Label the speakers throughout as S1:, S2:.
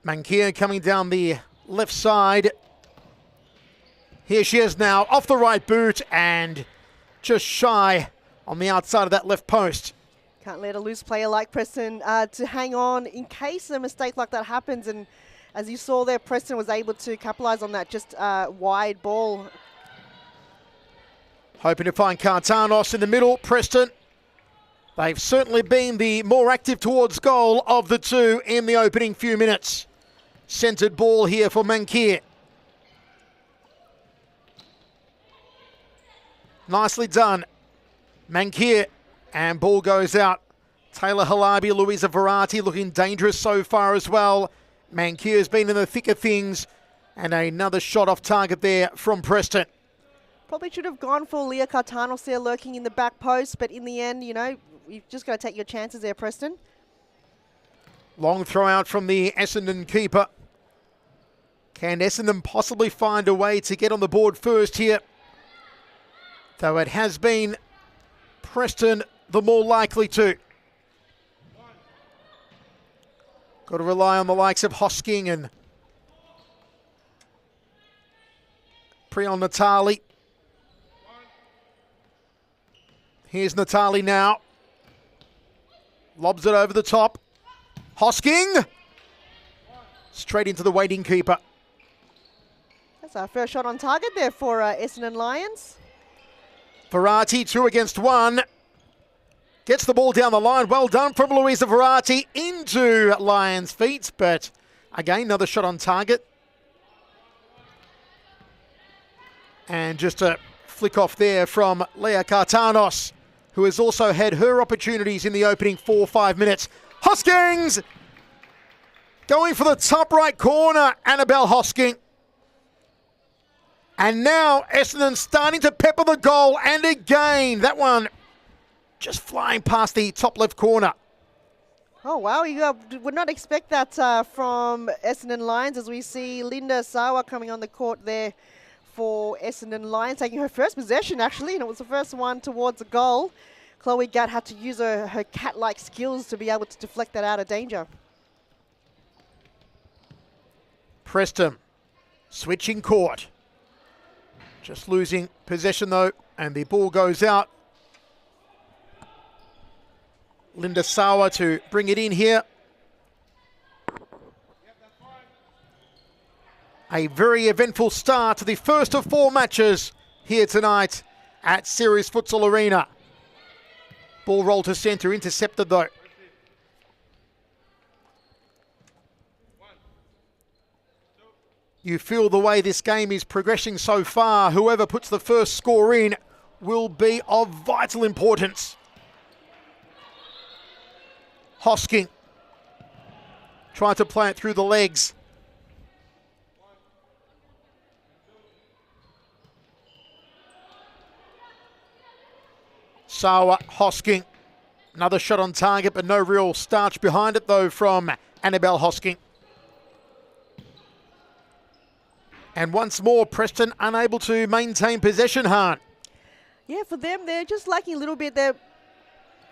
S1: Mankia coming down the left side. Here she is now, off the right boot and just shy on the outside of that left post.
S2: Can't let a loose player like Preston to hang on in case a mistake like that happens. And as you saw there, Preston was able to capitalise on that just wide ball.
S1: Hoping to find Kartanos in the middle. Preston, they've certainly been the more active towards goal of the two in the opening few minutes. Centred ball here for Mankia. Nicely done. Mankia, and ball goes out. Taylor Halabi, Louisa Verratti looking dangerous so far as well. Mankia has been in the thick of things, and another shot off target there from Preston.
S2: Probably should have gone for Leah Kartanos there lurking in the back post, but in the end, you know, you've just got to take your chances there, Preston.
S1: Long throw out from the Essendon keeper. Can Essendon possibly find a way to get on the board first here? Though it has been Preston the more likely to. Got to rely on the likes of Hosking and Prion Natali. Here's Natali now. Lobs it over the top. Hosking! Straight into the waiting keeper.
S2: That's our first shot on target there for Essendon Lions.
S1: Verratti, 2 against 1. Gets the ball down the line. Well done from Louisa Verratti into Lions' feet. But again, another shot on target. And just a flick off there from Leah Kartanos, who has also had her opportunities in the opening 4 or 5 minutes. Hoskings! Going for the top right corner, Annabelle Hosking. And now Essendon starting to pepper the goal, and again, that one just flying past the top left corner.
S2: Oh, wow, you would not expect that from Essendon Lions, as we see Linda Sawa coming on the court there for Essendon Lions, taking her first possession actually, and it was the first one towards a goal. Chloe Gatt had to use her cat-like skills to be able to deflect that out of danger.
S1: Preston switching court. Just losing possession though, and the ball goes out. Linda Sawa to bring it in here. A very eventful start to the first of 4 matches here tonight at Ceres Futsal Arena. Ball rolled to centre, intercepted though. You feel the way this game is progressing so far, whoever puts the first score in will be of vital importance. Hosking trying to play it through the legs. Sawa, Hosking. Another shot on target, but no real starch behind it though from Annabelle Hosking. And once more, Preston unable to maintain possession, Hahn.
S2: Yeah, for them, they're just lacking a little bit. They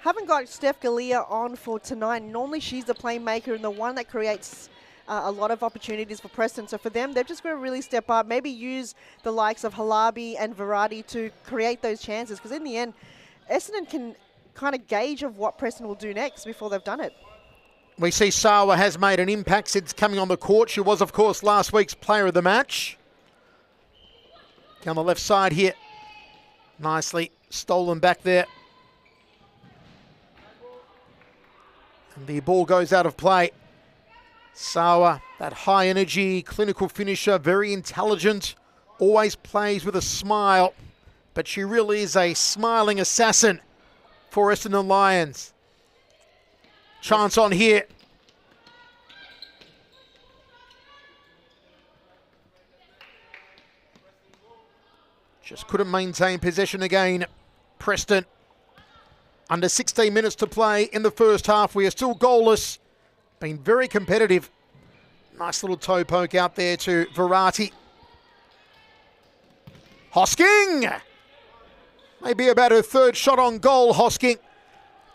S2: haven't got Steph Galea on for tonight. Normally, she's the playmaker and the one that creates a lot of opportunities for Preston. So for them, they're just going to really step up, maybe use the likes of Halabi and Verratti to create those chances. Because in the end, Essendon can kind of gauge of what Preston will do next before they've done it.
S1: We see Sawa has made an impact since coming on the court. She was, of course, last week's player of the match. Down the left side here. Nicely stolen back there. And the ball goes out of play. Sawa, that high energy, clinical finisher, very intelligent, always plays with a smile. But she really is a smiling assassin for Essendon Lions. Chance on here. Just couldn't maintain possession again. Preston. Under 16 minutes to play in the first half. We are still goalless. Been very competitive. Nice little toe poke out there to Verratti. Hosking! Maybe about her 3rd shot on goal, Hosking.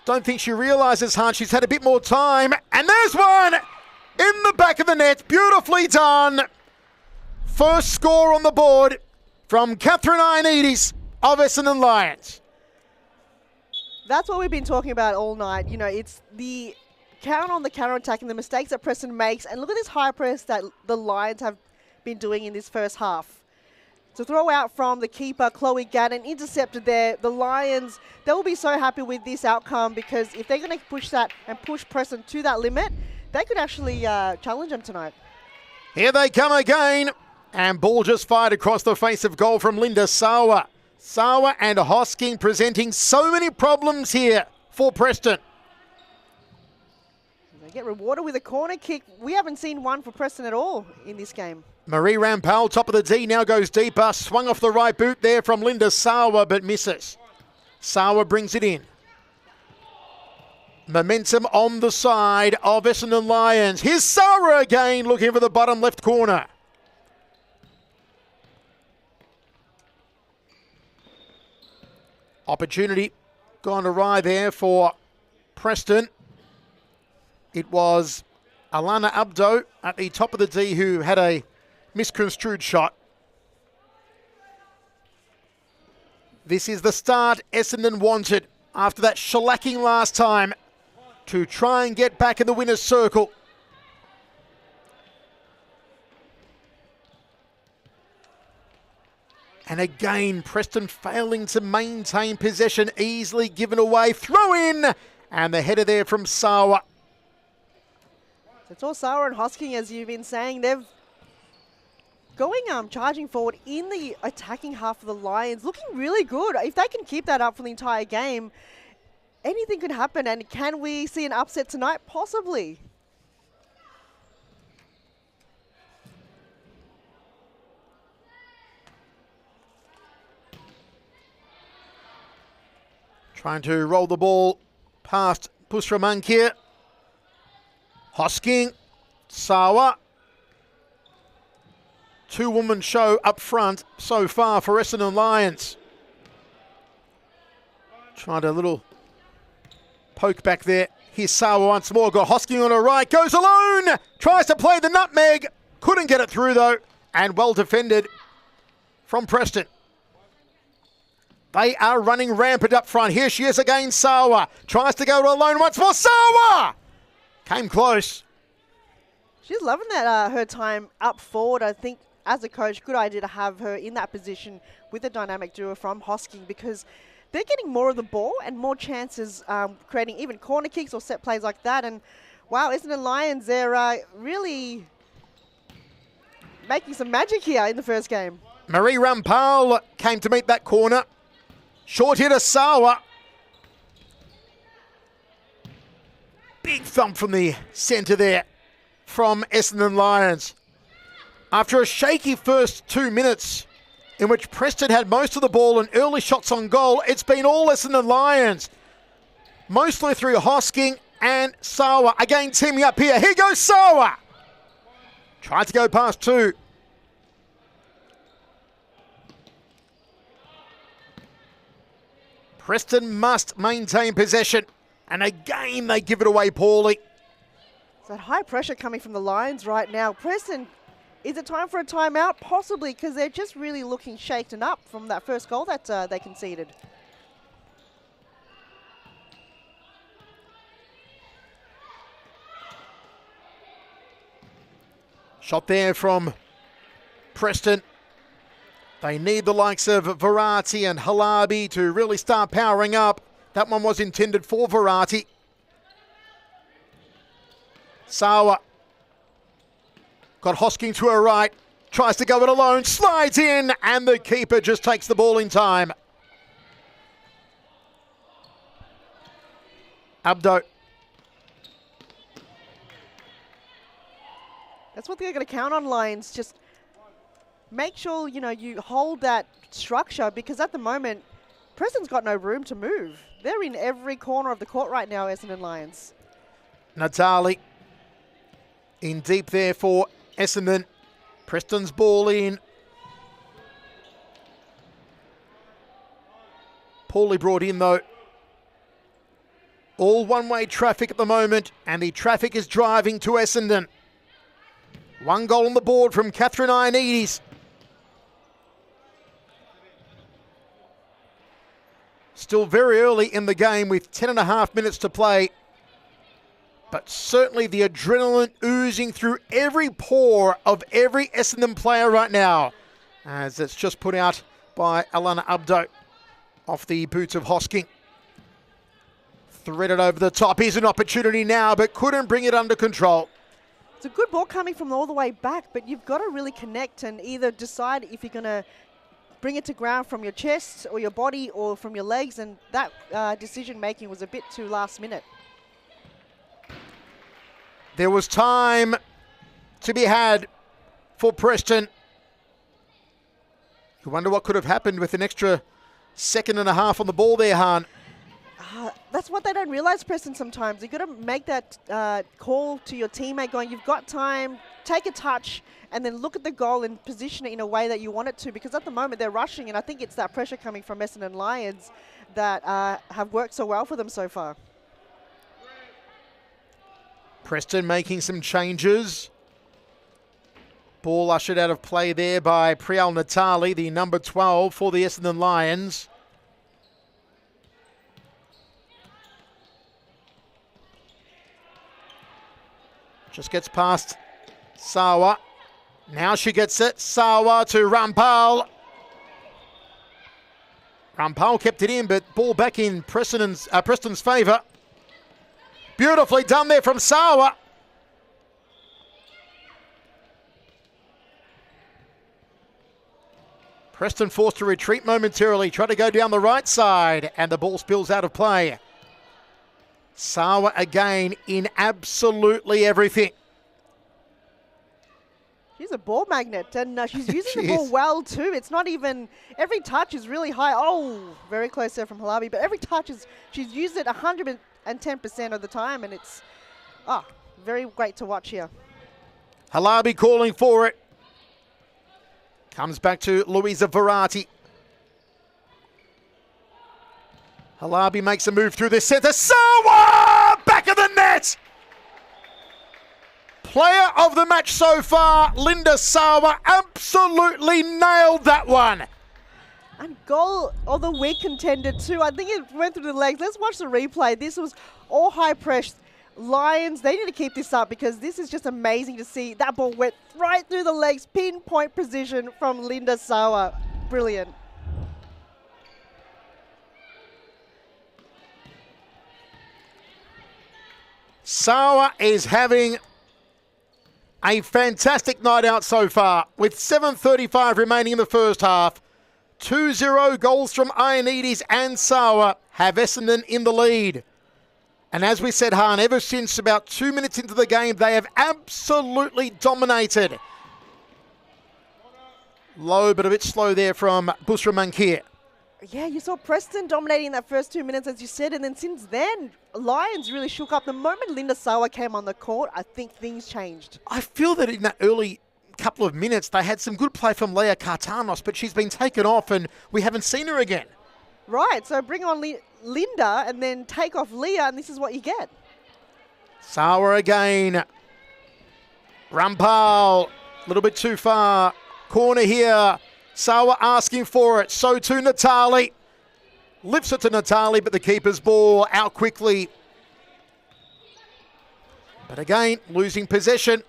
S1: Don't think she realises, Hunt, she's had a bit more time. And there's one! In the back of the net. Beautifully done. First score on the board from Catherine Ioannidis of Essendon Lions.
S2: That's what we've been talking about all night. You know, it's the count on the counter-attack and the mistakes that Preston makes. And look at this high press that the Lions have been doing in this first half. To throw out from the keeper, Chloe Gannon, intercepted there. The Lions, they will be so happy with this outcome because if they're going to push that and push Preston to that limit, they could actually challenge them tonight.
S1: Here they come again. And ball just fired across the face of goal from Linda Sawa. Sawa and Hosking presenting so many problems here for Preston.
S2: They get rewarded with a corner kick. We haven't seen one for Preston at all in this game.
S1: Marie Rampal, top of the D, now goes deeper. Swung off the right boot there from Linda Sawa, but misses. Sawa brings it in. Momentum on the side of Essendon Lions. Here's Sawa again, looking for the bottom left corner. Opportunity gone awry there for Preston. It was Alana Abdo at the top of the D who had a misconstrued shot. This is the start Essendon wanted after that shellacking last time to try and get back in the winner's circle. And again, Preston failing to maintain possession, easily given away. Throw in, and the header there from Sawa.
S2: It's all Sawa and Hosking, as you've been saying. They've going charging forward in the attacking half of the Lions, looking really good. If they can keep that up for the entire game, anything could happen. And can we see an upset tonight? Possibly.
S1: Trying to roll the ball past Pusramankir. Hosking, Sawa. Two-woman show up front so far for Essendon Lions. Tried a little poke back there. Here's Sawa once more. Got Hosking on her right. Goes alone. Tries to play the nutmeg. Couldn't get it through though. And well defended from Preston. They are running rampant up front. Here she is again, Sawa. Tries to go alone once more. Sawa! Came close.
S2: She's loving that her time up forward. I think as a coach, good idea to have her in that position with a dynamic duo from Hosking because they're getting more of the ball and more chances creating even corner kicks or set plays like that. And wow, Essendon Lions, they're really making some magic here in the first game.
S1: Marie Rampal came to meet that corner. Short hitter Sawa. Big thump from the centre there from Essendon Lions. After a shaky first 2 minutes in which Preston had most of the ball and early shots on goal, it's been all Essendon Lions. Mostly through Hosking and Sawa. Again teaming up here. Here goes Sawa. Tried to go past two. Preston must maintain possession. And again, they give it away poorly.
S2: That high pressure coming from the Lions right now. Preston, is it time for a timeout? Possibly, because they're just really looking shaken up from that first goal that they conceded.
S1: Shot there from Preston. They need the likes of Verratti and Halabi to really start powering up. That one was intended for Verratti. Sawa. Got Hosking to her right. Tries to go it alone. Slides in. And the keeper just takes the ball in time. Abdo.
S2: That's what they're going to count on, Lions. Just make sure, you hold that structure because at the moment, Preston's got no room to move. They're in every corner of the court right now, Essendon Lions.
S1: Natali in deep there for Essendon. Preston's ball in. Poorly brought in though. All one-way traffic at the moment, and the traffic is driving to Essendon. 1 goal on the board from Catherine Ioannidis. Still very early in the game with 10.5 minutes to play. But certainly the adrenaline oozing through every pore of every Essendon player right now. As it's just put out by Alana Abdo off the boots of Hosking. Threaded over the top. Here's an opportunity now, but couldn't bring it under control.
S2: It's a good ball coming from all the way back, but you've got to really connect and either decide if you're going to bring it to ground from your chest or your body or from your legs, and that decision-making was a bit too last minute.
S1: There was time to be had for Preston. You wonder what could have happened with an extra 1.5 seconds on the ball there, Han.
S2: That's what they don't realise, Preston, sometimes. You've got to make that call to your teammate going, you've got time, take a touch, and then look at the goal and position it in a way that you want it to, because at the moment they're rushing, and I think it's that pressure coming from Essendon Lions that have worked so well for them so far.
S1: Preston making some changes. Ball ushered out of play there by Priyal Natali, the number 12 for the Essendon Lions. Just gets past Sawa. Now she gets it. Sawa to Rampal. Rampal kept it in, but ball back in Preston's favour. Beautifully done there from Sawa. Preston forced to retreat momentarily, try to go down the right side, and the ball spills out of play. Sawa again in absolutely everything.
S2: She's a ball magnet, and she's using the ball well too. It's not even, every touch is really high. Oh, very close there from Halabi, but every touch is, she's used it 110% of the time, and it's, very great to watch here.
S1: Halabi calling for it. Comes back to Louisa Verratti. Halabi makes a move through the centre. Sawa! Back of the net! Player of the match so far, Linda Sawa, absolutely nailed that one.
S2: And goal of the week contender too. I think it went through the legs. Let's watch the replay. This was all high press. Lions, they need to keep this up because this is just amazing to see. That ball went right through the legs, pinpoint precision from Linda Sawa. Brilliant.
S1: Sawa is having a fantastic night out so far with 7:35 remaining in the first half. 2-0 goals from Ioannidis and Sawa have Essendon in the lead. And as we said, Han, ever since about 2 minutes into the game, they have absolutely dominated. Low, but a bit slow there from Busra Mankir.
S2: Yeah, you saw Preston dominating that first 2 minutes, as you said, and then since then, Lions really shook up. The moment Linda Sawa came on the court, I think things changed.
S1: I feel that in that early couple of minutes, they had some good play from Leah Kartanos, but she's been taken off and we haven't seen her again.
S2: Right, so bring on Linda and then take off Leah, and this is what you get.
S1: Sawa again. Rampal, a little bit too far. Corner here. Sawa asking for it. So too Natali. Lifts it to Natali, but the keeper's ball out quickly. But again, losing possession.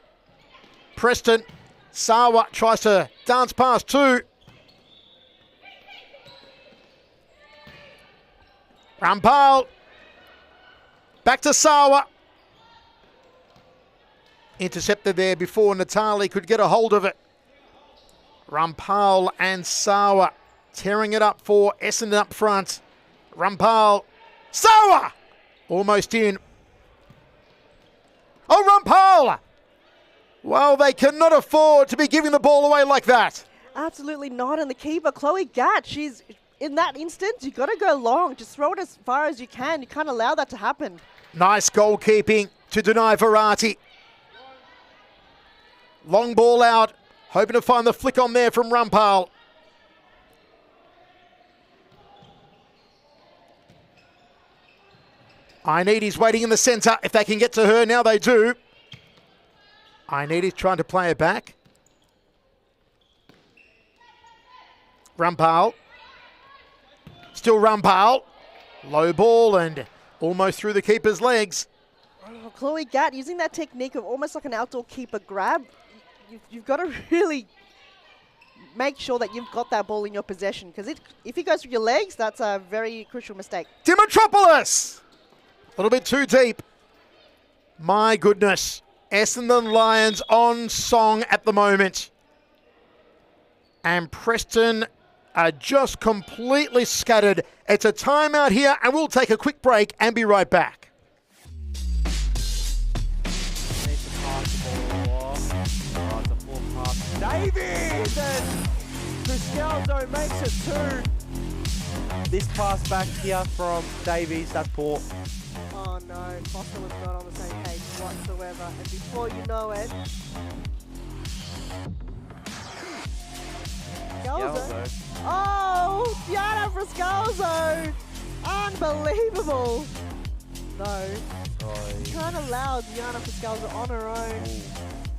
S1: Preston. Sawa tries to dance past two. Rampal. Back to Sawa. Intercepted there before Natali could get a hold of it. Rampal and Sawa tearing it up for Essendon up front. Rampal. Sawa! Almost in. Oh, Rampal! Well, they cannot afford to be giving the ball away like that.
S2: Absolutely not. And the keeper, Chloe Gatt, she's in that instance, you've got to go long. Just throw it as far as you can. You can't allow that to happen.
S1: Nice goalkeeping to deny Verratti. Long ball out. Hoping to find the flick on there from Rampal. Ioannidis waiting in the centre. If they can get to her, now they do. I-80's trying to play it back. Rumpal. Still Rumpal. Low ball and almost through the keeper's legs.
S2: Oh, Chloe Gatt using that technique of almost like an outdoor keeper grab. You've got to really make sure that you've got that ball in your possession, because if he goes with your legs, that's a very crucial mistake.
S1: Dimitropoulos! A little bit too deep. My goodness. Essendon Lions on song at the moment. And Preston are just completely scattered. It's a timeout here, and we'll take a quick break and be right back.
S3: Davies and Criscaldo makes it 2. This pass back here from Davies, that's poor.
S2: Oh no, Foster was not on the same page whatsoever. And before you know it, Frascalzo. Oh, Diana Frascalzo! Unbelievable! No, you can't allow Diana Frascalzo on her own.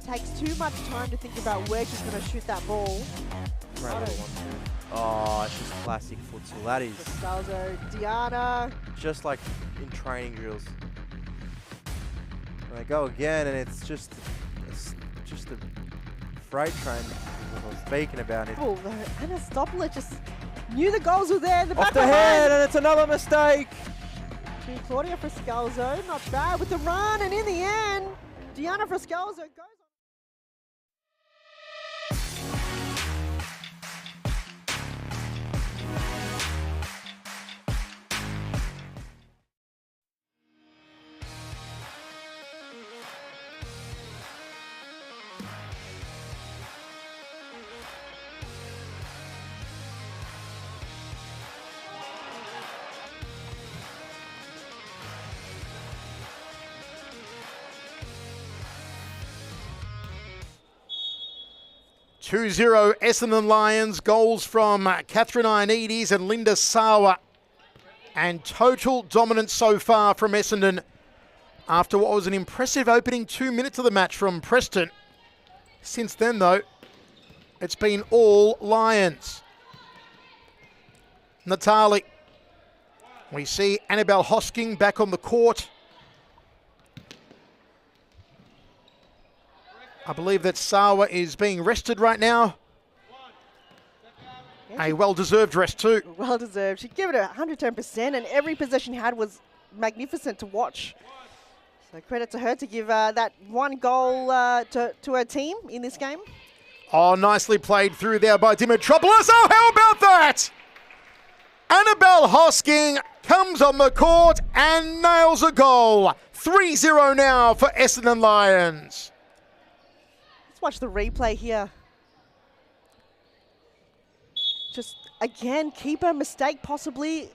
S2: Takes too much time to think about where she's going to shoot that ball.
S3: Oh, it's just classic futsal. That is
S2: Frascalzo, Diana.
S3: just like in training drills. And they go again, and it's just a freight train I was speaking about it.
S2: Oh, Anastopoulos just knew the goals were there.
S3: Off the head, and it's another mistake.
S2: To Claudia Frascalzo, not bad with the run, and in the end, Diana Frascalzo goes on.
S1: (2-0) Essendon Lions. Goals from Catherine Ioannidis and Linda Sawa. And total dominance so far from Essendon after what was an impressive opening 2 minutes of the match from Preston. Since then, though, it's been all Lions. Natali. We see Annabelle Hosking back on the court. I believe that Sawa is being rested right now. A well-deserved rest too.
S2: Well-deserved. She gave it 110%, and every possession had was magnificent to watch. So credit to her to give that one goal to her team in this game.
S1: Oh, nicely played through there by Dimitropoulos. Oh, how about that? Annabelle Hosking comes on the court and nails a goal. 3-0 now for Essendon Lions.
S2: Let's watch the replay here. Just, again, keeper mistake possibly.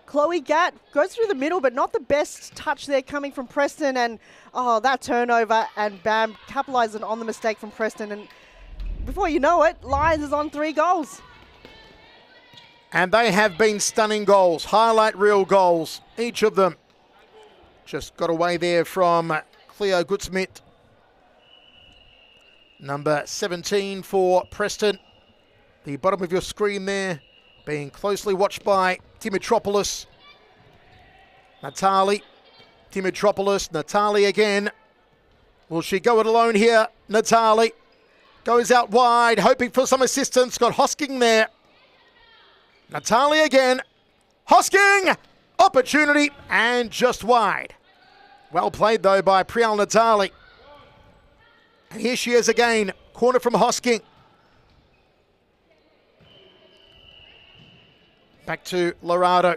S2: Chloe Gatt goes through the middle, but not the best touch there coming from Preston. And, oh, that turnover, and bam, capitalizing on the mistake from Preston. And before you know it, Lions is on 3 goals.
S1: And they have been stunning goals, highlight reel goals, each of them. Just got away there from Cleo Goodsmith. Number 17 for Preston. The bottom of your screen there being closely watched by Dimitropoulos. Natali. Dimitropoulos. Natali again. Will she go it alone here? Natali goes out wide, hoping for some assistance. Got Hosking there. Natali again. Hosking! Opportunity and just wide. Well played though by Priyal Natali. And here she is again. Corner from Hosking. Back to Lorado.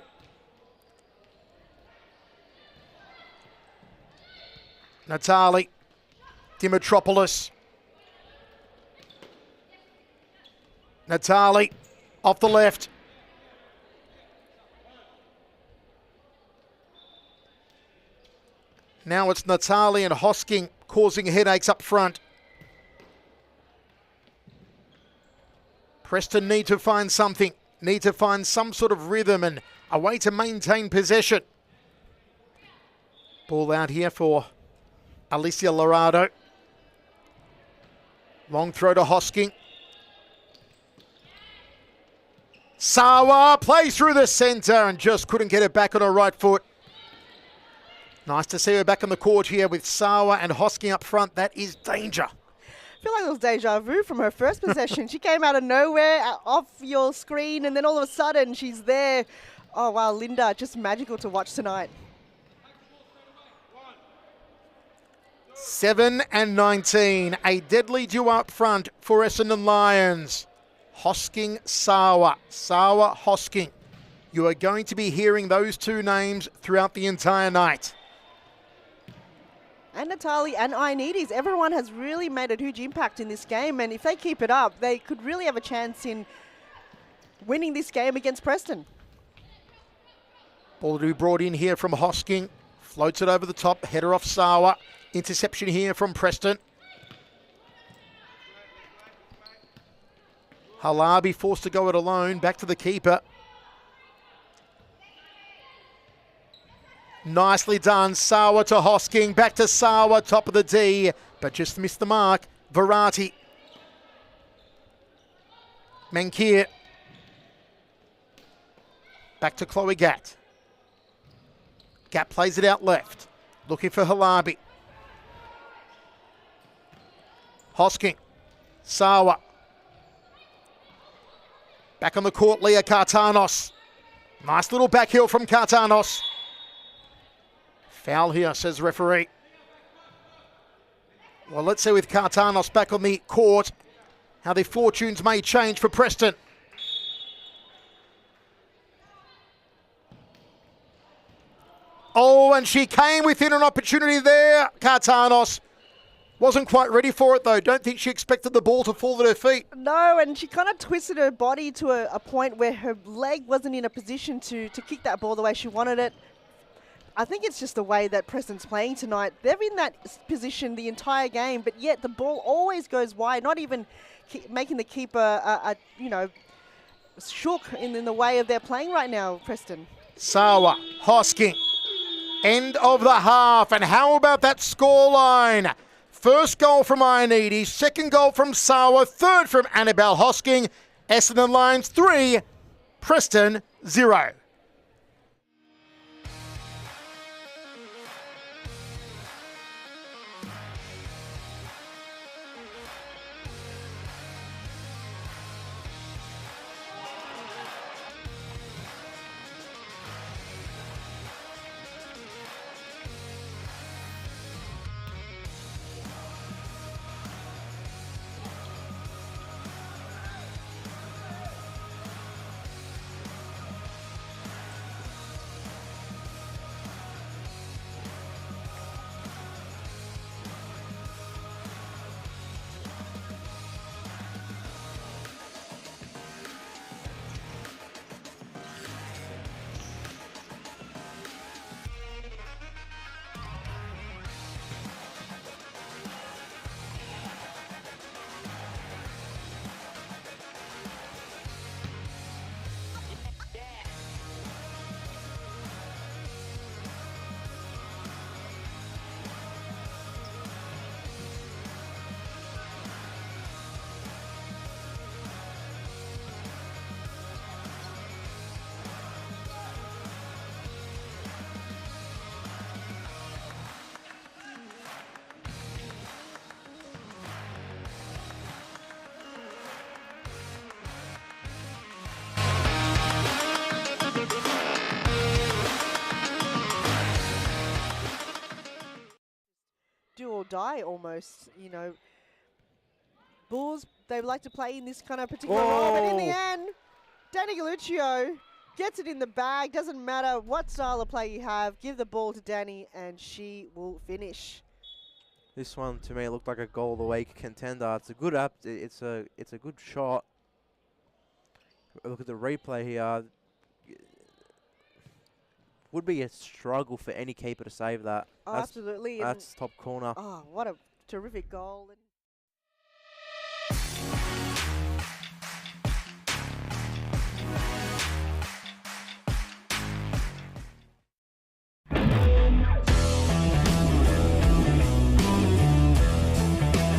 S1: Natali. Dimitropoulos. Natali off the left. Now it's Natali and Hosking causing headaches up front. Preston need to find something, need to find some sort of rhythm and a way to maintain possession. Ball out here for Alicia Lorado. Long throw to Hosking. Sawa plays through the centre and just couldn't get it back on her right foot. Nice to see her back on the court here with Sawa and Hosking up front. That is danger.
S2: I feel like it was deja vu from her first possession. She came out of nowhere, off your screen, and then all of a sudden she's there. Oh, wow, Linda, just magical to watch tonight.
S1: 7-19, a deadly duo up front for Essendon Lions. Hosking, Sawa, Sawa, Hosking. You are going to be hearing those two names throughout the entire night.
S2: And Natali and Ioannidis, everyone has really made a huge impact in this game, and if they keep it up, they could really have a chance in winning this game against Preston.
S1: Ball to be brought in here from Hosking. Floats it over the top, header off Sawa. Interception here from Preston. Halabi forced to go it alone, back to the keeper. Nicely done, Sawa to Hosking, back to Sawa, top of the D, but just missed the mark. Verratti. Mankir. Back to Chloe Gatt. Gatt plays it out left, looking for Halabi. Hosking. Sawa. Back on the court, Leah Kartanos. Nice little back heel from Kartanos. Foul here, says the referee. Well, let's see with Kartanos back on the court how the fortunes may change for Preston. Oh, and she came within an opportunity there, Kartanos. Wasn't quite ready for it, though. Don't think she expected the ball to fall at her feet.
S2: No, and she kind of twisted her body to a point where her leg wasn't in a position to kick that ball the way she wanted it. I think it's just the way that Preston's playing tonight. They're in that position the entire game, but yet the ball always goes wide, not even making the keeper, shook in the way of their playing right now, Preston.
S1: Sawa, Hosking. End of the half, and how about that scoreline? First goal from Ioannidis, second goal from Sawa, third from Annabelle Hosking. Essendon Lions 3, Preston 0.
S2: Do or die almost, Bulls, they like to play in this kind of particular role, but in the end, Danny Galluccio gets it in the bag. Doesn't matter what style of play you have, give the ball to Danny and she will finish.
S3: This one to me looked like a goal of the week contender. It's a good it's a good shot. Look at the replay here. Would be a struggle for any keeper to save that.
S2: Oh, absolutely.
S3: That's top corner.
S2: Oh, what a terrific goal.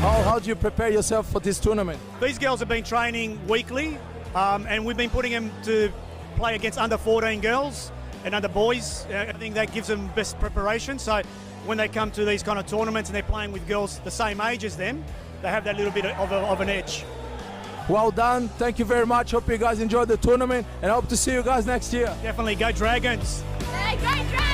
S4: How do you prepare yourself for this tournament?
S5: These girls have been training weekly, and we've been putting them to play against under 14 girls and under boys. I think that gives them best preparation. So when they come to these kind of tournaments and they're playing with girls the same age as them, they have that little bit of an edge.
S4: Well done. Thank you very much. Hope you guys enjoyed the tournament and hope to see you guys next year.
S5: Definitely go Dragons.
S6: Hey, go Dragons!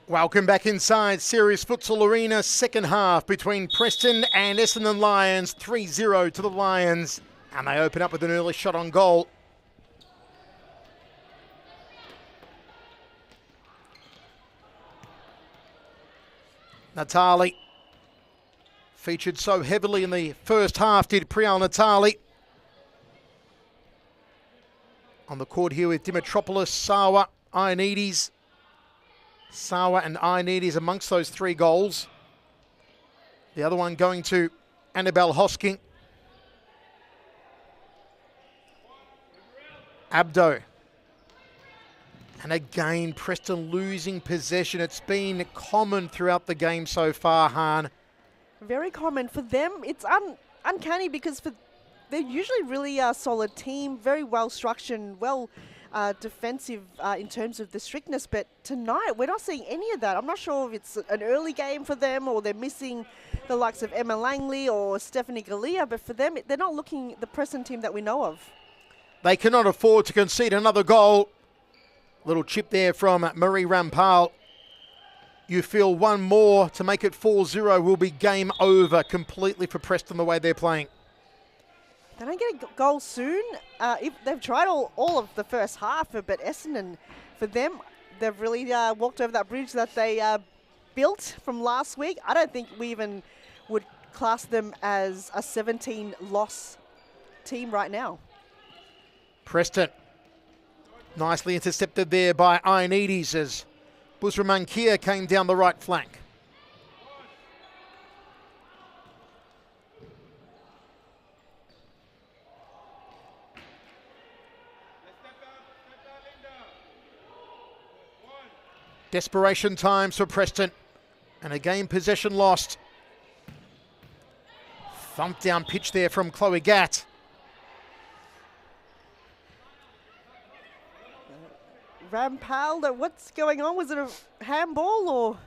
S1: Welcome back inside Series Futsal Arena, second half between Preston and Essendon Lions, 3-0 to the Lions, and they open up with an early shot on goal. Natali featured so heavily in the first half, did Priyal Natali. On the court here with Dimitropoulos, Sawa, Ioannidis. Sawa and Ioannidis amongst those 3 goals. The other one going to Annabelle Hosking. Abdo. And again, Preston losing possession. It's been common throughout the game so far, Han.
S2: Very common. For them, it's uncanny because they're usually really solid team, very well structured, well defensive in terms of the strictness, but tonight we're not seeing any of that. I'm not sure if it's an early game for them or they're missing the likes of Emma Langley or Stephanie Galea, but for them, they're not looking the Preston team that we know of.
S1: They cannot afford to concede another goal. Little chip there from Marie Rampal. You feel one more to make it 4-0 will be game over completely for Preston the way they're playing.
S2: They don't get a goal soon. If they've tried all of the first half, but Essendon, for them, they've really walked over that bridge that they built from last week. I don't think we even would class them as a 17-loss team right now.
S1: Preston, nicely intercepted there by Ioannidis as Busra Mankia came down the right flank. Desperation times for Preston. And again, possession lost. Thump down pitch there from Chloe Gatt.
S2: Rampal, what's going on? Was it a handball or?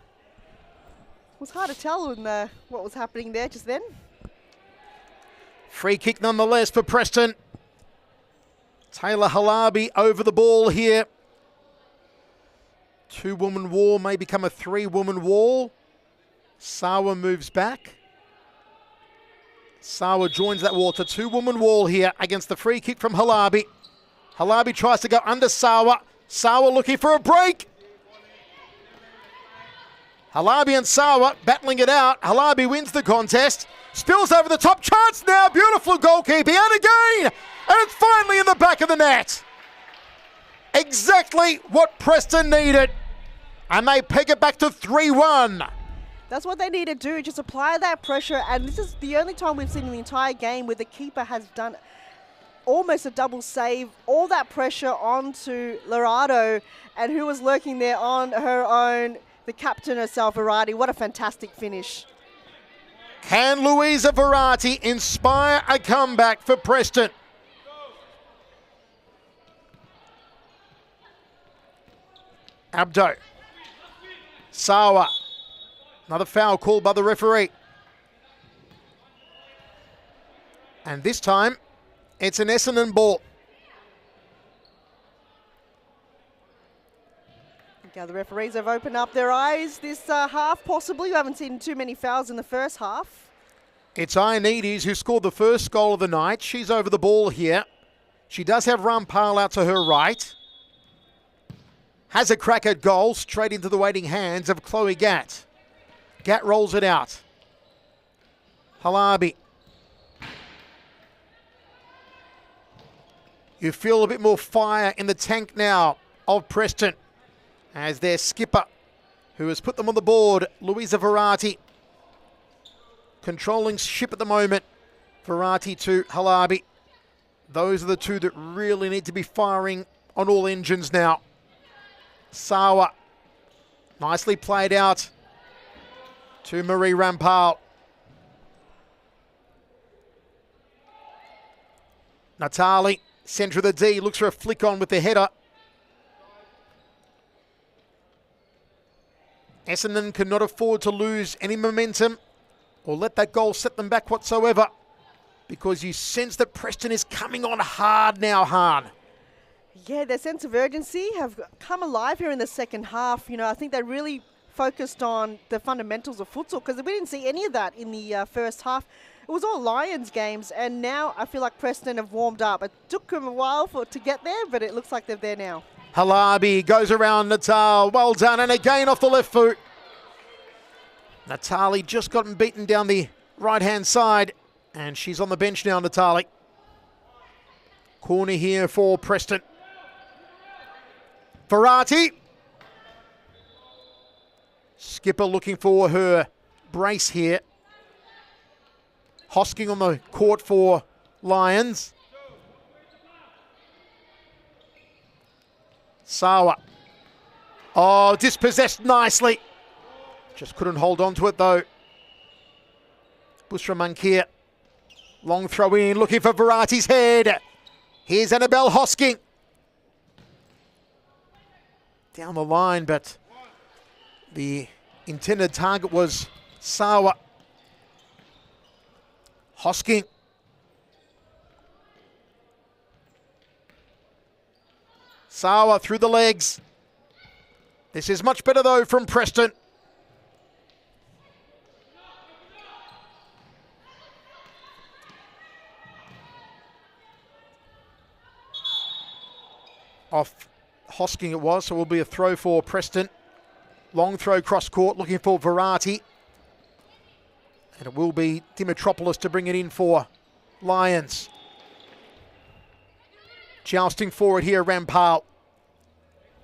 S2: It was hard to tell in what was happening there just then.
S1: Free kick nonetheless for Preston. Taylor Halabi over the ball here. 2-woman wall may become a 3-woman wall. Sawa moves back. Sawa joins that wall. It's a 2-woman wall here against the free kick from Halabi. Halabi tries to go under Sawa. Sawa looking for a break. Halabi and Sawa battling it out. Halabi wins the contest. Spills over the top. Chance now. Beautiful goalkeeping. And again. And it's finally in the back of the net. Exactly what Preston needed. And they peg it back to 3-1.
S2: That's what they need to do, just apply that pressure. And this is the only time we've seen in the entire game where the keeper has done almost a double save. All that pressure onto Lorado, and who was lurking there on her own, the captain herself, Verratti. What a fantastic finish.
S1: Can Louisa Verratti inspire a comeback for Preston? Abdo. Sawa. Another foul called by the referee. And this time, it's an Essendon ball.
S2: Yeah, the referees have opened up their eyes this half, possibly. We haven't seen too many fouls in the first half.
S1: It's Ioannidis who scored the first goal of the night. She's over the ball here. She does have Rampal out to her right. Has a crack at goal, straight into the waiting hands of Chloe Gatt. Gatt rolls it out. Halabi. You feel a bit more fire in the tank now of Preston as their skipper, who has put them on the board, Louisa Verratti, controlling ship at the moment. Verratti to Halabi. Those are the two that really need to be firing on all engines now. Sawa Nicely played out to Marie Rampal. Natali, centre of the D, looks for a flick on with the header. Essendon cannot afford to lose any momentum or let that goal set them back whatsoever, because you sense that Preston is coming on hard now, Han.
S2: Yeah, their sense of urgency have come alive here in the second half. You know, I think they really focused on the fundamentals of futsal, because we didn't see any of that in the first half. It was all Lions games, and now I feel like Preston have warmed up. It took them a while to get there, but it looks like they're there now.
S1: Halabi goes around Natal. Well done, and again off the left foot. Natali just gotten beaten down the right-hand side, and she's on the bench now, Natali. Corner here for Preston. Verratti. Skipper looking for her brace here. Hosking on the court for Lions. Sawa. Oh, dispossessed nicely. Just couldn't hold on to it though. Bushra Mankir. Long throw in, looking for Verratti's head. Here's Annabelle Hosking. Down the line, but the intended target was Sawa. Hosking. Sawa through the legs. This is much better though from Preston. Off Hosking it was, so it will be a throw for Preston. Long throw cross court, looking for Verratti. And it will be Dimitropoulos to bring it in for Lions. Jousting forward here, Rampal.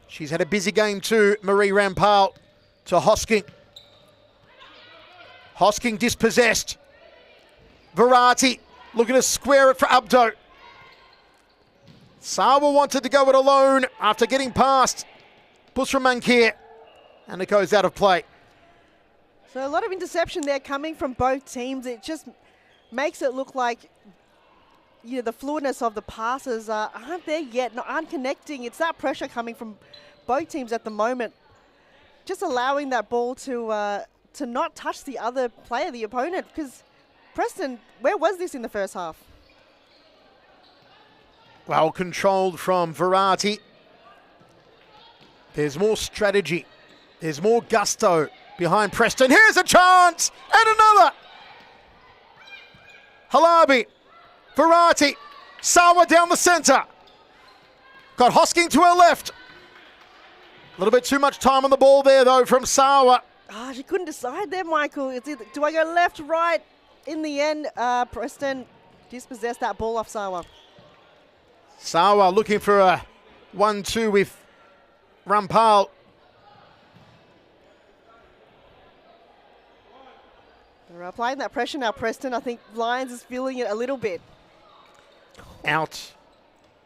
S1: She's had a busy game too, Marie Rampal to Hosking. Hosking dispossessed. Verratti looking to square it for Abdo. Sawa wanted to go it alone after getting past Bushra Mankir, and it goes out of play.
S2: So a lot of interception there coming from both teams. It just makes it look like, you know, the fluidness of the passes aren't there yet, aren't connecting. It's that pressure coming from both teams at the moment. Just allowing that ball to not touch the other player, the opponent, because Preston, where was this in the first half?
S1: Well controlled from Verratti. There's more strategy. There's more gusto behind Preston. Here's a chance! And another! Halabi. Verratti. Sawa down the centre. Got Hosking to her left. A little bit too much time on the ball there, though, from Sawa.
S2: She couldn't decide there, Michael. It's either, do I go left, right? In the end, Preston dispossessed that ball off Sawa.
S1: Sawa looking for a 1-2 with Rampal.
S2: They're applying that pressure now, Preston. I think Lions is feeling it a little bit.
S1: Out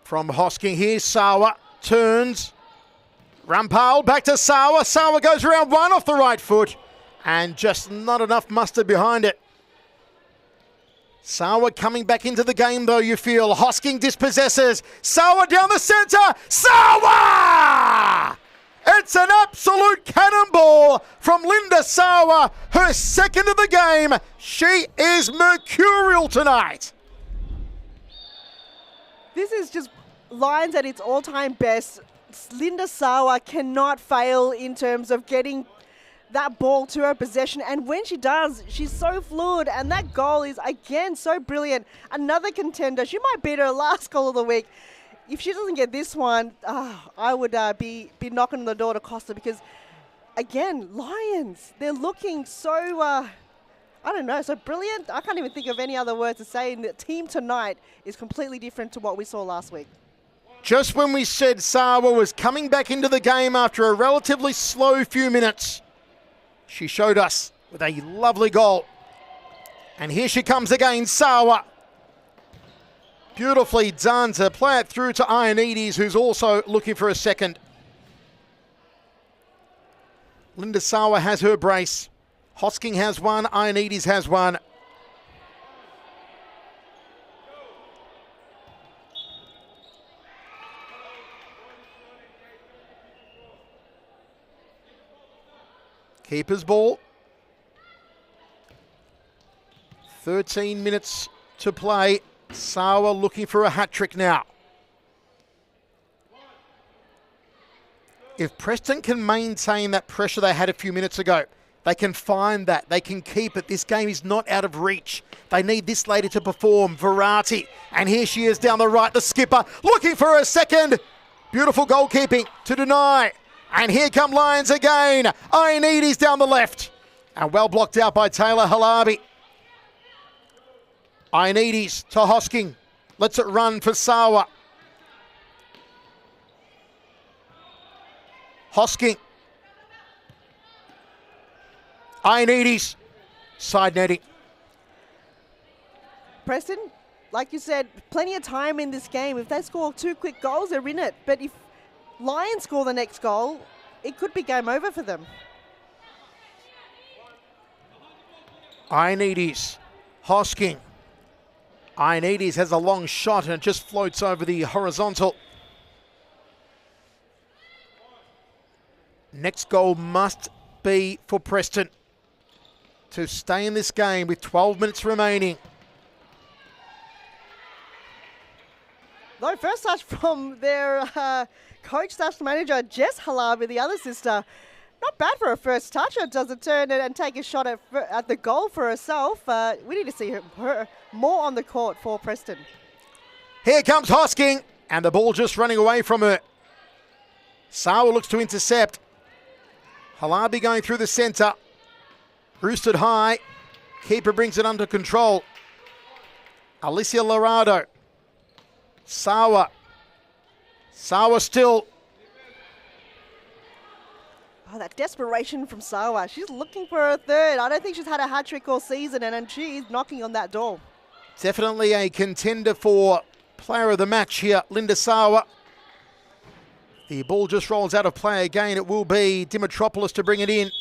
S1: from Hosking. Here's Sawa. Turns. Rampal back to Sawa. Sawa goes around one off the right foot. And just not enough mustard behind it. Sawa coming back into the game, though, you feel. Hosking dispossesses. Sawa down the centre. Sawa! It's an absolute cannonball from Linda Sawa. Her second of the game. She is mercurial tonight.
S2: This is just Lions at its all-time best. Linda Sawa cannot fail in terms of getting that ball to her possession, and when she does, she's so fluid, and that goal is again so brilliant. Another contender. She might beat her last goal of the week. If she doesn't get this one, I would be knocking on the door to Costa, because again, Lions, they're looking so I don't know, so brilliant. I can't even think of any other words to say. And the team tonight is completely different to what we saw last week.
S1: Just when we said Sawa was coming back into the game after a relatively slow few minutes, she showed us with a lovely goal. And here she comes again, Sawa. Beautifully done to play it through to Ionides, who's also looking for a second. Linda Sawa has her brace. Hosking has one. Ioannidis has one. Keeper's ball. 13 minutes to play. Sawa looking for a hat-trick now. If Preston can maintain that pressure they had a few minutes ago, they can find that. They can keep it. This game is not out of reach. They need this lady to perform. Verratti. And here she is down the right, the skipper, looking for a second. Beautiful goalkeeping to deny. And here come Lions again. Ioannidis down the left. And well blocked out by Taylor Halabi. Ioannidis to Hosking. Lets it run for Sawa. Hosking. Ioannidis. Side netting.
S2: Preston, like you said, plenty of time in this game. If they score 2 quick goals, they're in it. But if Lions score the next goal, it could be game over for them.
S1: Ioannidis. Hosking. Ioannidis has a long shot and it just floats over the horizontal. Next goal must be for Preston to stay in this game with 12 minutes remaining.
S2: No, first touch from their coach/manager, Jess Halabi, the other sister. Not bad for a first touch. It doesn't turn and take a shot at the goal for herself. We need to see her more on the court for Preston.
S1: Here comes Hosking, and the ball just running away from her. Sawa looks to intercept. Halabi going through the centre. Roosted high. Keeper brings it under control. Alicia Lorado. Sawa. Sawa still.
S2: Oh, that desperation from Sawa. She's looking for a third. I don't think she's had a hat-trick all season, and she's knocking on that door.
S1: Definitely a contender for player of the match here, Linda Sawa. The ball just rolls out of play again. It will be Dimitropoulos to bring it in.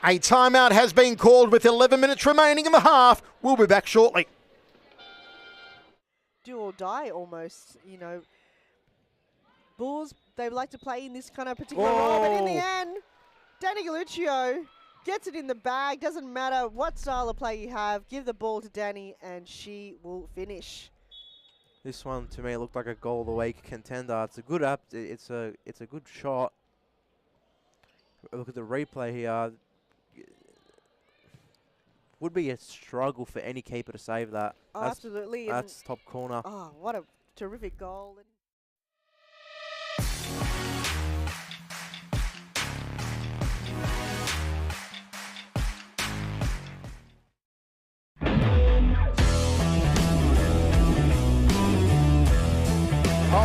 S1: A timeout has been called with 11 minutes remaining in the half. We'll be back shortly.
S2: Do or die almost, you know. Bulls, they like to play in this kind of particular role, but in the end, Danny Galluccio gets it in the bag. Doesn't matter what style of play you have. Give the ball to Danny and she will finish.
S3: This one to me looked like a goal of the week contender. It's a good up. It's a good shot. Look at the replay here. Would be a struggle for any keeper to save that.
S2: Oh, absolutely.
S3: That's top corner.
S2: Oh, what a terrific goal.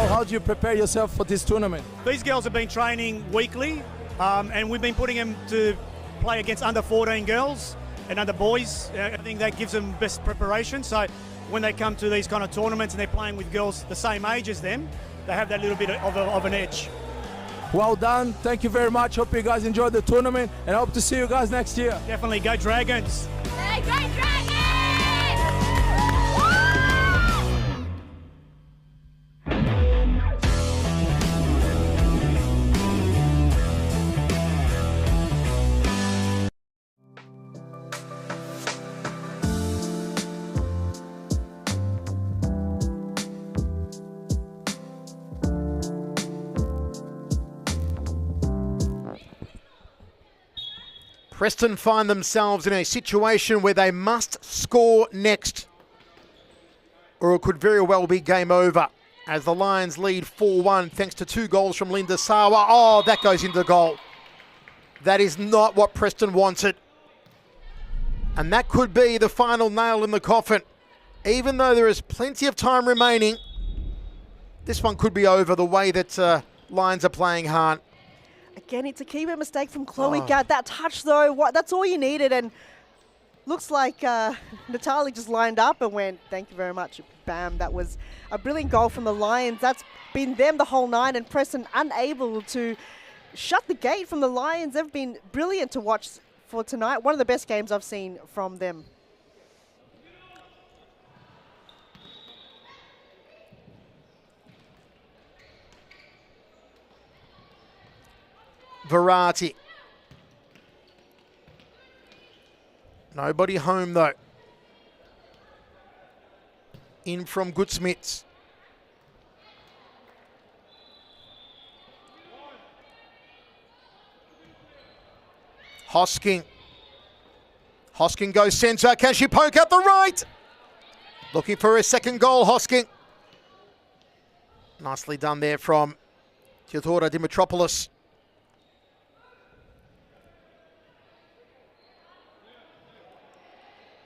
S4: How do you prepare yourself for this tournament?
S5: These girls have been training weekly, and we've been putting them to play against under 14 girls and under boys. I think that gives them best preparation. So when they come to these kind of tournaments and they're playing with girls the same age as them, they have that little bit of an edge.
S4: Well done. Thank you very much. Hope you guys enjoyed the tournament and hope to see you guys next year.
S5: Definitely go Dragons.
S6: Hey, go Dragons!
S1: Preston find themselves in a situation where they must score next, or it could very well be game over as the Lions lead 4-1 thanks to 2 goals from Linda Sawa. Oh, that goes into goal. That is not what Preston wanted. And that could be the final nail in the coffin. Even though there is plenty of time remaining, this one could be over the way that Lions are playing hard.
S2: Again, it's a keeper mistake from Chloe Gadd. That touch, though, that's all you needed. And looks like Natalie just lined up and went, thank you very much. Bam. That was a brilliant goal from the Lions. That's been them the whole night, and Preston unable to shut the gate from the Lions. They've been brilliant to watch for tonight. One of the best games I've seen from them.
S1: Verratti. Nobody home though. In from Goodsmiths. Hosking. Hosking goes centre. Can she poke out the right? Looking for her second goal, Hosking. Nicely done there from Theodora Dimitropoulos.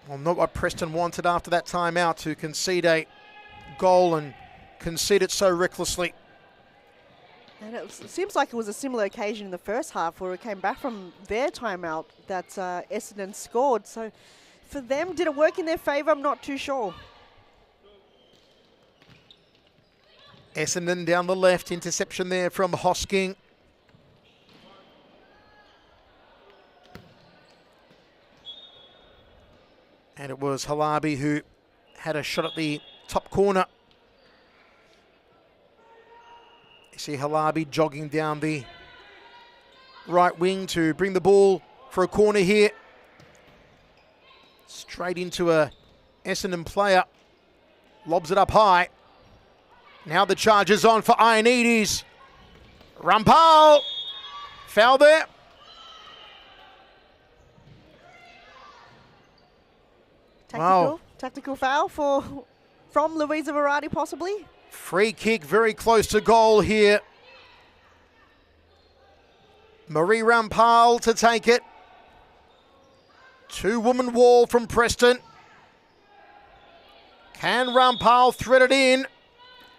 S1: Well, not what Preston wanted after that timeout, to concede a goal and concede it so recklessly.
S2: And it seems like it was a similar occasion in the first half where it came back from their timeout that Essendon scored. So for them, did it work in their favour? I'm not too sure.
S1: Essendon down the left, interception there from Hosking. And it was Halabi who had a shot at the top corner. You see Halabi jogging down the right wing to bring the ball for a corner here. Straight into a Essendon player. Lobs it up high. Now the charge is on for Ioannidis. Rampal. Foul there.
S2: Tactical foul from Louisa Verratti possibly.
S1: Free kick very close to goal here. Marie Rampal to take it. Two-woman wall from Preston. Can Rampal thread it in?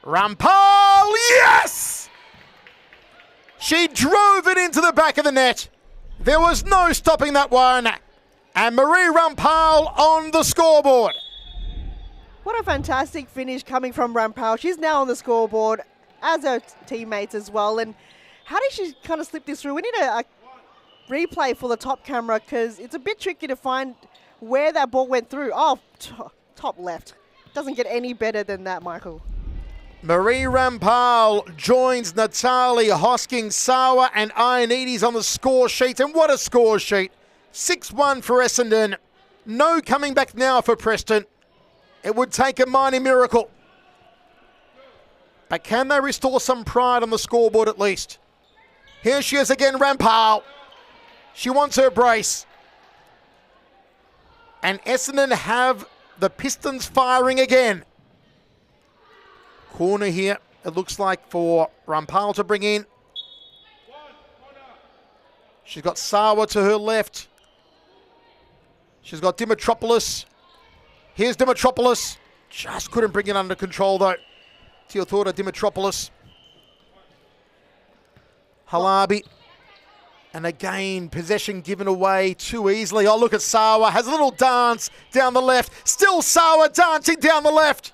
S1: Rampal, yes! She drove it into the back of the net. There was no stopping that one. And Marie Rampal on the scoreboard.
S2: What a fantastic finish coming from Rampal. She's now on the scoreboard, as her teammates as well. And how did she kind of slip this through? We need a replay for the top camera because it's a bit tricky to find where that ball went through. Oh, top left. Doesn't get any better than that, Michael.
S1: Marie Rampal joins Natali Hosking-Sawa and Ioannidis on the score sheet. And what a score sheet. 6-1 for Essendon. No coming back now for Preston. It would take a mighty miracle. But can they restore some pride on the scoreboard at least? Here she is again, Rampal. She wants her brace. And Essendon have the Pistons firing again. Corner here, it looks like, for Rampal to bring in. She's got Sawa to her left. She's got Dimitropoulos. Here's Dimitropoulos. Just couldn't bring it under control though. Theodora Dimitropoulos. Halabi. And again, possession given away too easily. Oh, look at Sawa. Has a little dance down the left. Still Sawa dancing down the left.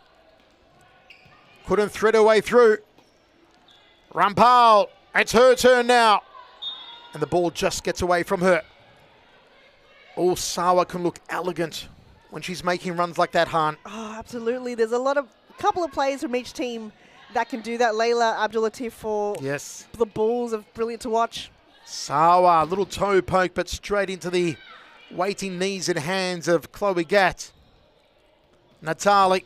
S1: Couldn't thread her way through. Rampal. It's her turn now. And the ball just gets away from her. Oh, Sawa can look elegant when she's making runs like that, Han.
S2: Oh, absolutely. There's a couple of players from each team that can do that. Layla Abdulatif for the Bulls are brilliant to watch.
S1: Sawa, little toe poke, but straight into the waiting knees and hands of Chloe Gatt. Natali.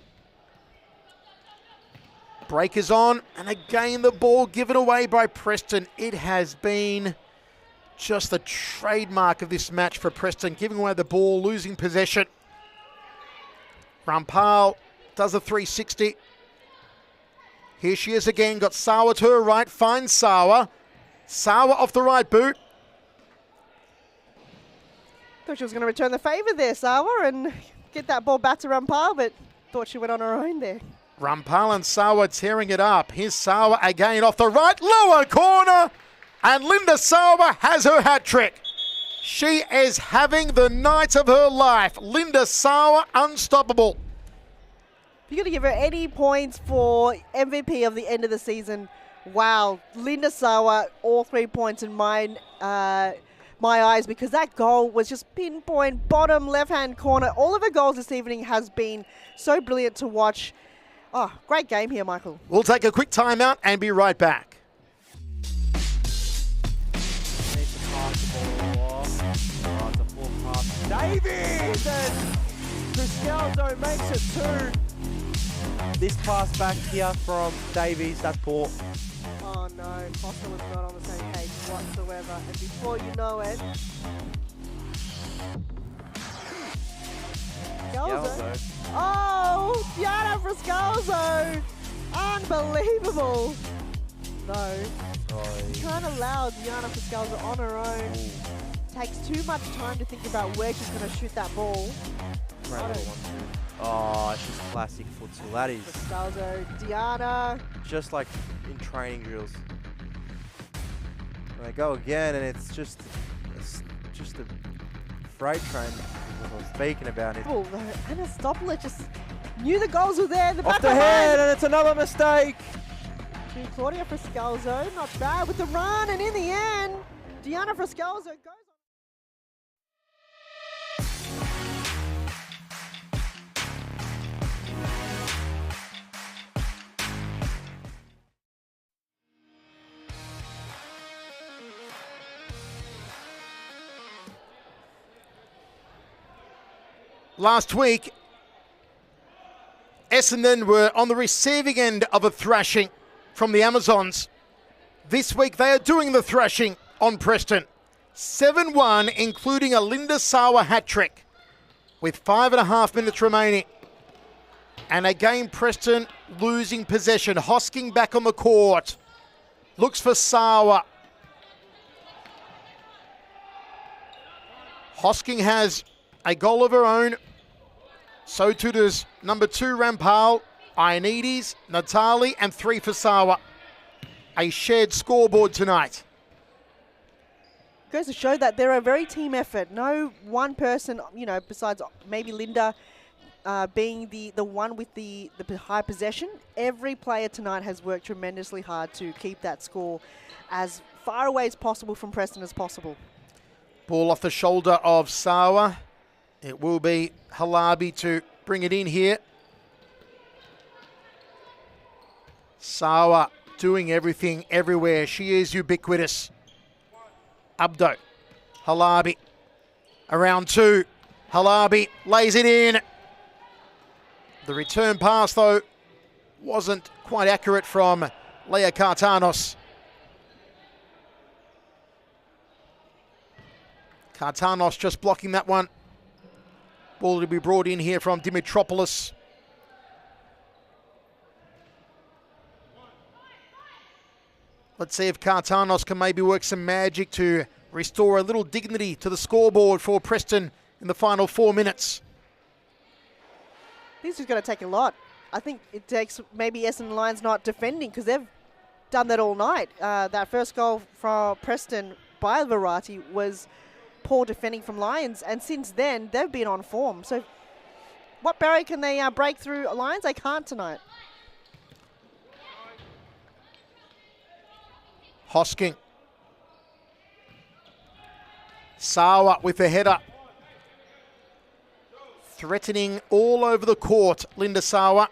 S1: Break is on, and again the ball given away by Preston. It has been just the trademark of this match for Preston, giving away the ball, losing possession. Rampal does a 360. Here she is again, got Sawa to her right, finds Sawa. Sawa off the right boot.
S2: Thought she was going to return the favour there, Sawa, and get that ball back to Rampal, but thought she went on her own there.
S1: Rampal and Sawa tearing it up. Here's Sawa again off the right, lower corner. And Linda Sawa has her hat trick. She is having the night of her life. Linda Sawa, unstoppable.
S2: If you're going to give her any points for MVP of the end of the season, Wow, Linda Sawa, all 3 points in my eyes, because that goal was just pinpoint, bottom left-hand corner. All of her goals this evening has been so brilliant to watch. Oh, great game here, Michael.
S1: We'll take a quick timeout and be right back.
S3: Needs to pass the ball off. Oh, it's a full pass. Davies! And Criscalzo makes it 2. This pass back here from Davies, that poor.
S2: Oh no, Foster was not on the same page whatsoever. And before you know it, Scalzo. Oh, Diana Frascalzo! Unbelievable! No, you can't allow Diana Frascalzo on her own. Takes too much time to think about where she's going to shoot that ball.
S3: Oh, she's classic futsal. That is
S2: Frascalzo, Diana.
S3: just like in training drills. And they go again, and it's just a freight train. I was speaking about it.
S2: Oh, Anna Stopler just knew the goals were there in the back
S3: Off the
S2: of her
S3: head, and it's another mistake.
S2: To Claudia Frascalzo, not bad with the run, and in the end, Diana Frascalzo goes on.
S1: Last week, Essendon were on the receiving end of a thrashing from the Amazons. This week, they are doing the thrashing on Preston. 7-1, including a Linda Sawa hat-trick with 5.5 minutes remaining. And again, Preston losing possession. Hosking back on the court. Looks for Sawa. Hosking has a goal of her own. So too does number 2 Rampal, Ioannidis, Natali, and 3 for Sawa. A shared scoreboard tonight.
S2: Goes to show that they're a very team effort. No one person, besides maybe Linda being the one with the high possession. Every player tonight has worked tremendously hard to keep that score as far away as possible from Preston as possible.
S1: Ball off the shoulder of Sawa. It will be Halabi to bring it in here. Sawa doing everything everywhere. She is ubiquitous. Abdo. Halabi. Around 2. Halabi lays it in. The return pass, though, wasn't quite accurate from Leah Kartanos. Kartanos just blocking that one. Ball to be brought in here from Dimitropoulos. Let's see if Kartanos can maybe work some magic to restore a little dignity to the scoreboard for Preston in the final 4 minutes.
S2: This is going to take a lot. I think it takes maybe Essendon Lions not defending, because they've done that all night. That first goal from Preston by Verratti was poor defending from Lions, and since then they've been on form. So what barrier can they break through Lions? They can't tonight.
S1: Hosking. Sawa with the header. Threatening all over the court, Linda Sawa.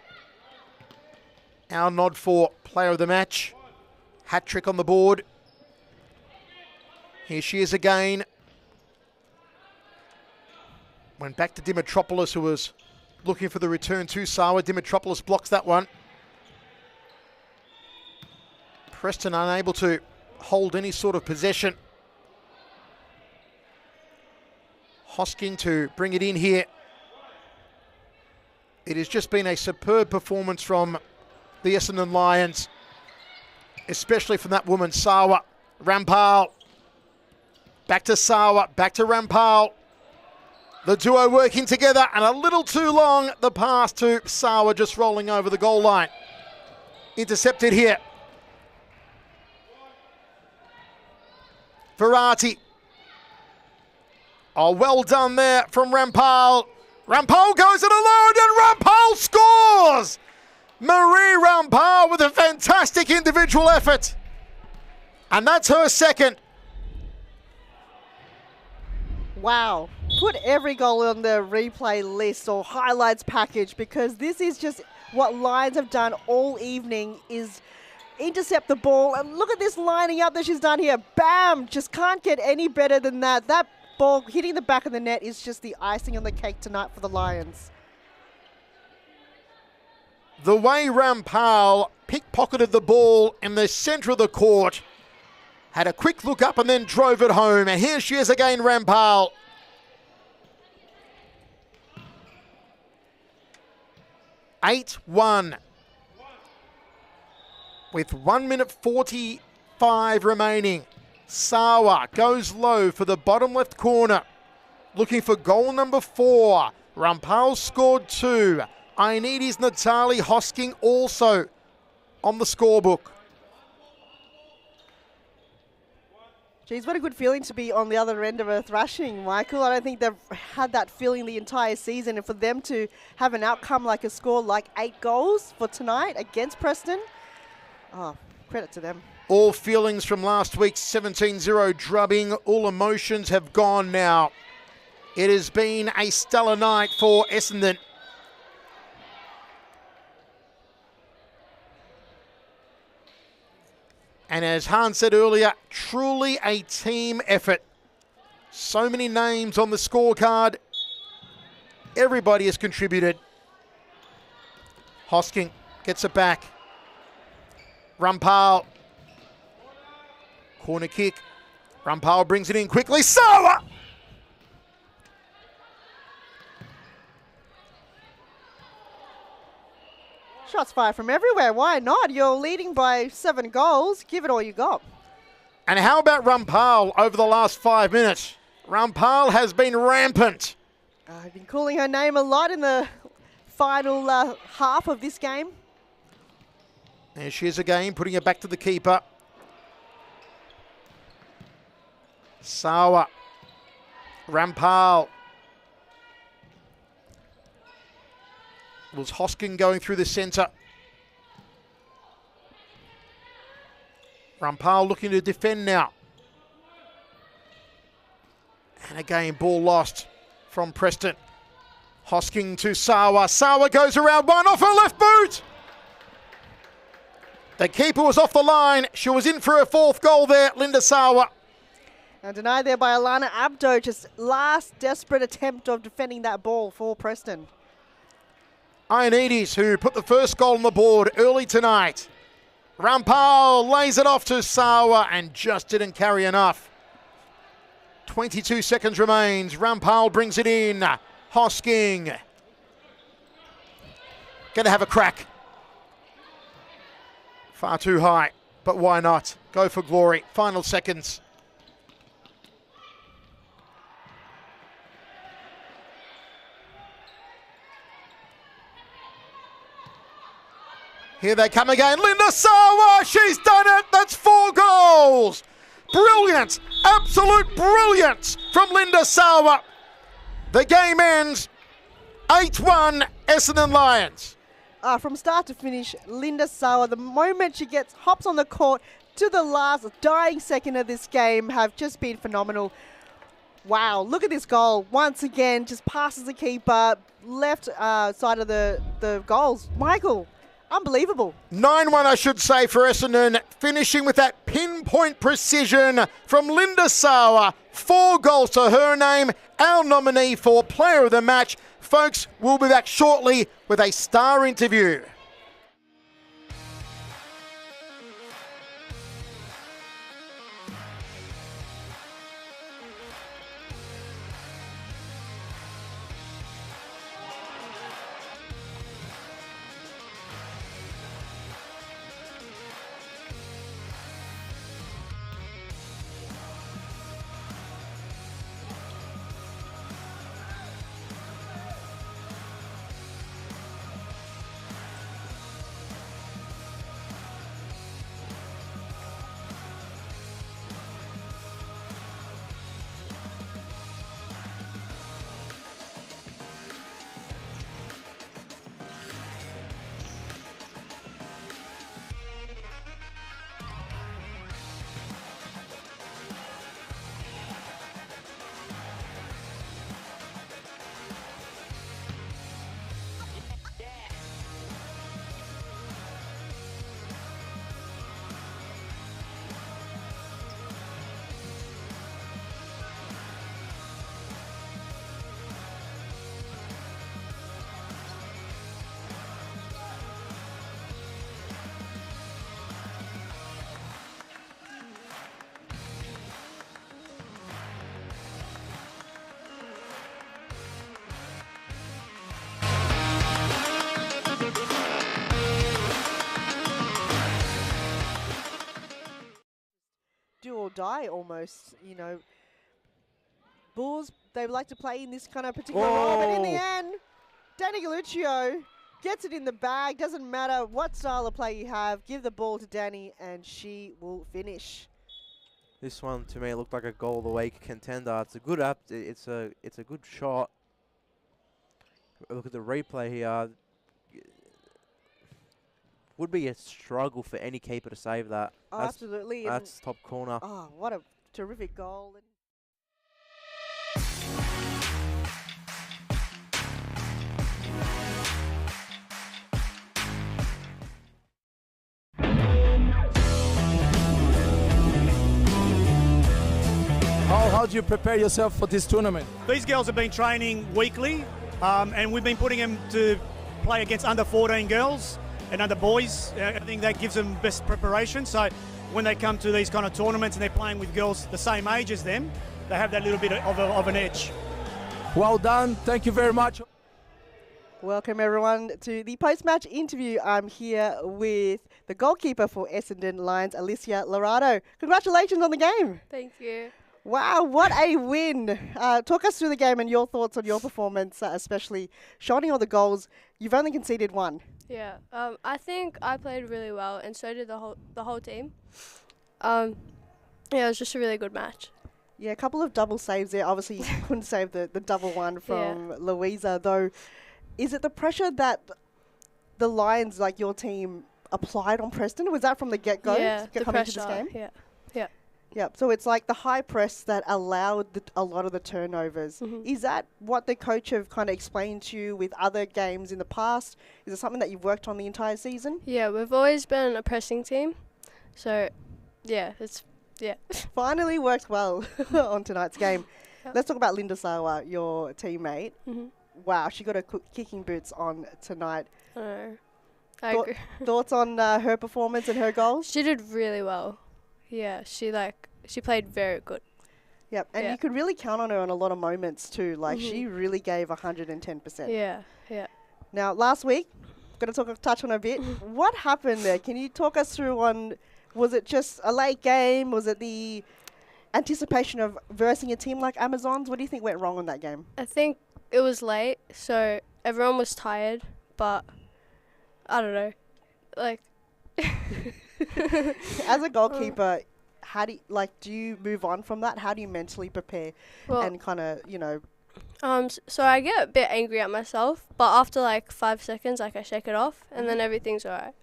S1: Our nod for player of the match. Hat-trick on the board. Here she is again. Went back to Dimitropoulos, who was looking for the return to Sawa. Dimitropoulos blocks that one. Preston unable to hold any sort of possession. Hosking to bring it in here. It has just been a superb performance from the Essendon Lions, especially from that woman, Sawa. Rampal. Back to Sawa, back to Rampal. The duo working together, and a little too long, the pass to Sawa just rolling over the goal line. Intercepted here. Verratti. Oh, well done there from Rampal. Rampal goes it alone, and Rampal scores! Marie Rampal with a fantastic individual effort. And that's her second.
S2: Wow. Put every goal on the replay list or highlights package, because this is just what Lions have done all evening, is intercept the ball. And look at this lining up that she's done here. Bam! Just can't get any better than that. That ball hitting the back of the net is just the icing on the cake tonight for the Lions.
S1: The way Rampal pickpocketed the ball in the centre of the court, had a quick look up and then drove it home. And here she is again, Rampal. Eight 1 with 1 minute 45 remaining. Sawa goes low for the bottom left corner, looking for goal number 4. Rampal scored 2. Ioannidis Natali Hosking also on the scorebook.
S2: Geez, what a good feeling to be on the other end of a thrashing, Michael. I don't think they've had that feeling the entire season. And for them to have an outcome like a score like 8 goals for tonight against Preston, oh, credit to them.
S1: All feelings from last week's 17-0 drubbing, all emotions have gone now. It has been a stellar night for Essendon. And as Hans said earlier, truly a team effort. So many names on the scorecard. Everybody has contributed. Hosking gets it back. Rampal. Corner kick. Rampal brings it in quickly. Sawa!
S2: Shots fired from everywhere. Why not? You're leading by 7 goals. Give it all you got.
S1: And how about Rampal over the last 5 minutes? Rampal has been rampant.
S2: I've been calling her name a lot in the final half of this game.
S1: There she is again, putting it back to the keeper. Sawa. Rampal. Was Hosking going through the centre. Rampal looking to defend now. And again, ball lost from Preston. Hosking to Sawa. Sawa goes around one off her left boot. The keeper was off the line. She was in for her 4th goal there, Linda Sawa.
S2: And denied there by Alana Abdo. Just last desperate attempt of defending that ball for Preston.
S1: Ioannidis, who put the first goal on the board early tonight. Rampal lays it off to Sawa and just didn't carry enough. 22 seconds remains. Rampal brings it in. Hosking. Gonna have a crack. Far too high, but why not? Go for glory. Final seconds. Here they come again. Linda Sawa, she's done it. That's 4 goals. Brilliant, absolute brilliance from Linda Sawa. The game ends 8-1 Essendon Lions.
S2: From start to finish, Linda Sawa, the moment she hops on the court to the last dying second of this game, have just been phenomenal. Wow, look at this goal. Once again, just passes the keeper, left side of the goals. Michael, unbelievable.
S1: 9-1, I should say, for Essendon, finishing with that pinpoint precision from Linda Sawa. 4 goals to her name, our nominee for Player of the Match. Folks, we'll be back shortly with a star interview.
S2: die almost. You know, Bulls, they like to play in this kind of particular role, but in the end, Danny Galluccio gets it in the bag. Doesn't matter what style of play you have, give the ball to Danny and she will finish.
S3: This one to me looked like a goal of the week contender. It's a good it's a good shot. Look at the replay here. Would be a struggle for any keeper to save that.
S2: Oh, absolutely.
S3: That's top corner.
S2: Oh, what a terrific goal.
S4: How do you prepare yourself for this tournament?
S5: These girls have been training weekly, and we've been putting them to play against under 14 girls and under boys. I think that gives them best preparation. So when they come to these kind of tournaments and they're playing with girls the same age as them, they have that little bit of an edge.
S4: Well done. Thank you very much.
S2: Welcome everyone to the post-match interview. I'm here with the goalkeeper for Essendon Lions, Alicia Lorado. Congratulations on the game.
S6: Thank you.
S2: Wow, what a win. Talk us through the game and your thoughts on your performance, especially shining all the goals. You've only conceded one.
S6: Yeah, I think I played really well, and so did the whole team. Yeah, it was just a really good match.
S2: Yeah, a couple of double saves there. Obviously, you couldn't save the double one from Louisa, though. Is it the pressure that the Lions, like your team, applied on Preston? Was that from the get-go?
S6: Yeah, the
S2: coming
S6: pressure.
S2: into this game?
S6: Yeah.
S2: Yep. So it's like the high press that allowed a lot of the turnovers. Is that what the coach have kind of explained to you with other games in the past? Is it something that you've worked on the entire season?
S6: Yeah, we've always been a pressing team. So, yeah,
S2: Finally worked well on tonight's game.
S6: Yep.
S2: Let's talk about Linda Sawa, your teammate. Wow, she got her kicking boots on tonight.
S6: I know. I agree.
S2: Thoughts on her performance and her goals?
S6: She did really well. Yeah, she played very good.
S2: Yep, and you could really count on her on a lot of moments too. Like she really gave 110%.
S6: Yeah.
S2: Now, last week, going to touch on a bit. What happened there? Can you talk us through on, was it just a late game? Was it the anticipation of versing a team like Amazons? What do you think went wrong on that game?
S6: I think it was late, so everyone was tired, but I don't know. Like,
S2: as a goalkeeper, how do you move on from that? How do you mentally prepare and kind of,
S6: so I get a bit angry at myself, but after like 5 seconds, I shake it off, and then everything's alright.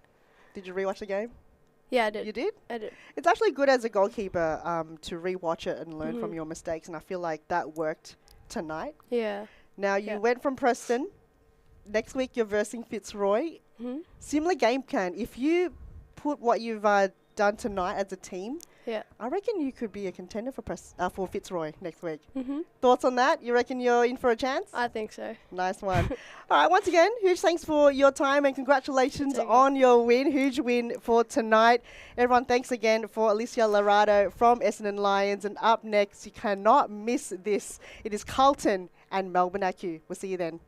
S2: Did you rewatch the game?
S6: Yeah, I did.
S2: You did?
S6: I did.
S2: It's actually good as a goalkeeper to rewatch it and learn from your mistakes, and I feel like that worked tonight.
S6: Yeah.
S2: Now, you went from Preston. Next week, you're versing Fitzroy. Similar game plan. If you put what you've done tonight as a team, I reckon you could be a contender for Fitzroy next week. Thoughts on that? You reckon you're in for a chance?
S6: I think so.
S2: Nice one. All right, once again, huge thanks for your time and congratulations on your win. Huge win for tonight. Everyone, thanks again for Alicia Lorado from Essendon Lions. And up next, you cannot miss this. It is Carlton and Melbourne AQ. We'll see you then.